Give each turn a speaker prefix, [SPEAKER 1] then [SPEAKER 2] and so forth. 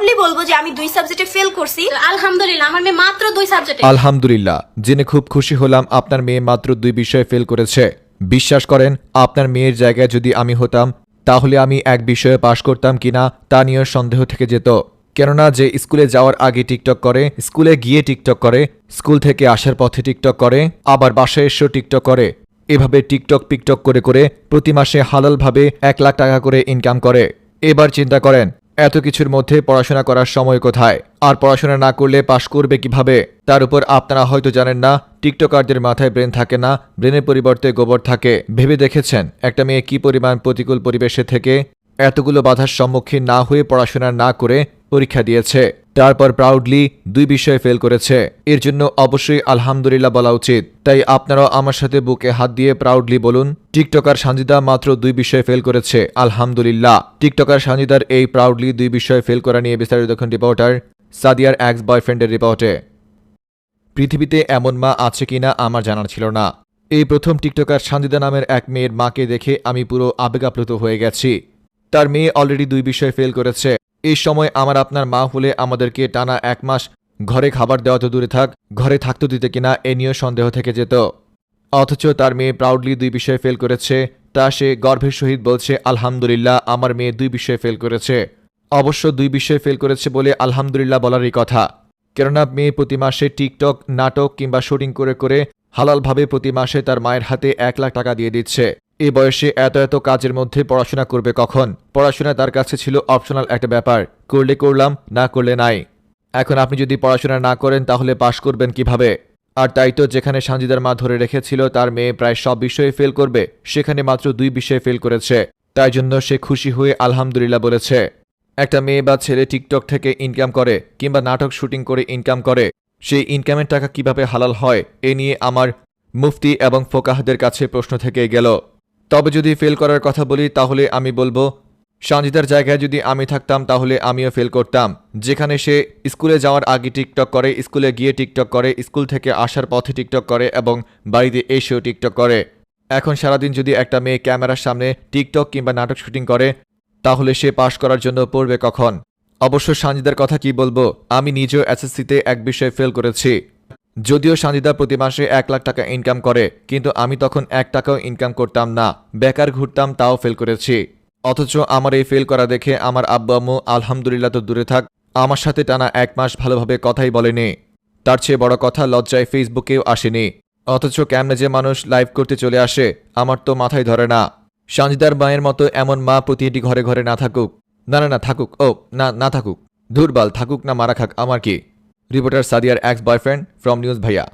[SPEAKER 1] Proudly বলবো যে আমি 2 সাবজেক্টে ফেল করছি।
[SPEAKER 2] আলহামদুলিল্লাহ আমার মেয়ে মাত্র 2 সাবজেক্টে।
[SPEAKER 3] আলহামদুলিল্লাহ, জেনে খুব খুশি হলাম আপনার মেয়ে মাত্র 2 বিষয়ে ফেল করেছে। বিশ্বাস করেন, আপনার মেয়ের জায়গায় যদি আমি হতাম তাহলে আমি এক বিষয়ে পাশ করতাম কিনা তা নিয়ে সন্দেহ থেকে যেত। কেননা যে স্কুলে যাওয়ার আগে টিকটক করে, স্কুলে গিয়ে টিকটক করে, স্কুল থেকে আসার পথে টিকটক করে, আবার বাসায় এসেও টিকটক করে, এভাবে টিকটক পিকটক করে করে প্রতি মাসে হালালভাবে 1 লাখ টাকা করে ইনকাম করে। এবার চিন্তা করেন এত কিছুর মধ্যে পড়াশোনা করার সময় কোথায়, আর পড়াশোনা না করলে পাশ করবে কিভাবে? তার উপর আপনারা হয়তো জানেন না, টিকটকারদের মাথায় ব্রেন থাকে না, ব্রেনের পরিবর্তে গোবর থাকে। ভেবে দেখেছেন একটা মেয়ে কি পরিমাণ প্রতিকূল পরিবেশে থেকে এতগুলো বাধার সম্মুখীন না হয়ে পড়াশোনা না করে পরীক্ষা দিয়েছে, তারপর প্রাউডলি 2 বিষয়ে ফেল করেছে। এর জন্য অবশ্যই আলহামদুলিল্লাহ বলা উচিত। তাই আপনারাও আমার সাথে বুকে হাত দিয়ে প্রাউডলি বলুন, টিকটকার সানজিদা মাত্র 2 বিষয়ে ফেল করেছে, আলহামদুলিল্লাহ। টিকটকার সানজিদার এই প্রাউডলি 2 বিষয়ে ফেল করা নিয়ে বিস্তারিত দেখুন রিপোর্টার সাদিয়ার এক্স বয়ফ্রেন্ডের রিপোর্টে। পৃথিবীতে এমন মা আছে কিনা আমার জানার ছিল না। এই প্রথম টিকটকার সানজিদা নামের এক মেয়ের মাকে দেখে আমি পুরো আবেগাপ্লুত হয়ে গেছি। তার মেয়ে অলরেডি 2 বিষয়ে ফেল করেছে। এই সময় আমার আপনার মা হলে আমাদেরকে টানা 1 মাস ঘরে খাবার দেওয়া তো দূরে থাক, ঘরে থাকতে দিতে কিনা এ নিয়েও সন্দেহ থেকে যেত। অথচ তার মেয়ে প্রাউডলি 2 বিষয়ে ফেল করেছে, তা সে গর্বের সহিত বলছে আলহামদুলিল্লাহ আমার মেয়ে 2 বিষয়ে ফেল করেছে। অবশ্য 2 বিষয়ে ফেল করেছে বলে আলহামদুলিল্লাহ বলারই কথা, কেননা মেয়ে প্রতি মাসে টিকটক, নাটক কিংবা শুটিং করে করে হালালভাবে প্রতি মাসে তার মায়ের হাতে 1 লাখ টাকা দিয়ে দিচ্ছে। এই বয়সে এত এত কাজের মধ্যে পড়াশোনা করবে কখন? পড়াশোনা তার কাছে ছিল অপশনাল একটা ব্যাপার, করলে করলাম, না করলে নাই। এখন আপনি যদি পড়াশোনা না করেন তাহলে পাশ করবেন কিভাবে? আর তাই তো যেখানে সানজিদার মা ধরে রেখেছিল তার মেয়ে প্রায় সব বিষয়ে ফেল করবে, সেখানে মাত্র 2 বিষয়ে ফেল করেছে। তাই জন্য সে খুশি হয়ে আলহামদুলিল্লাহ বলেছে। একটা মেয়ে বা ছেলে টিকটক থেকে ইনকাম করে কিংবা নাটক শুটিং করে ইনকাম করে, সেই ইনকামের টাকা কিভাবে হালাল হয় এ নিয়ে আমার মুফতি এবং ফোকাহদের কাছে প্রশ্ন থেকে গেল। তবে যদি ফেল করার কথা বলি তাহলে আমি বলবো, সানজিদার জায়গায় যদি আমি থাকতাম তাহলে আমিও ফেল করতাম। যেখানে সে স্কুলে যাওয়ার আগে টিকটক করে, স্কুলে গিয়ে টিকটক করে, স্কুল থেকে আসার পথে টিকটক করে এবং বাড়িতে এসেও টিকটক করে। এখন সারাদিন যদি একটা মেয়ে ক্যামেরার সামনে টিকটক কিংবা নাটক শুটিং করে তাহলে সে পাশ করার জন্য পড়বে কখন? অবশ্য সানজিদার কথা কি বলবো, আমি নিজেও এসএসসিতে 1 বিষয়ে ফেল করেছি। যদিও সানজিদা প্রতি মাসে 1 লাখ টাকা ইনকাম করে, কিন্তু আমি তখন 1 টাকাও ইনকাম করতাম না, বেকার ঘুরতাম, তাও ফেল করেছি। অথচ আমার এই ফেল করা দেখে আমার আব্বু আম্মু আলহামদুলিল্লাহ তো দূরে থাক, আমার সাথে টানা 1 মাস ভালোভাবে কথাই বলেনি। তার চেয়ে বড় কথা, লজ্জায় ফেসবুকেও আসেনি। অথচ কেমনে যে মানুষ লাইভ করতে চলে আসে আমার তো মাথায় ধরে না। সানজিদার মায়ের মতো এমন মা প্রতিটি ঘরে ঘরে না থাকুক। না না না থাকুক, ও না না থাকুক, ধুরবাল, থাকুক না মারা খাক আমার কি। রিপোর্টার সাদিয়ার এক্স বয়ফ্রেন্ড ফ্রম নিউজ ভাইয়া।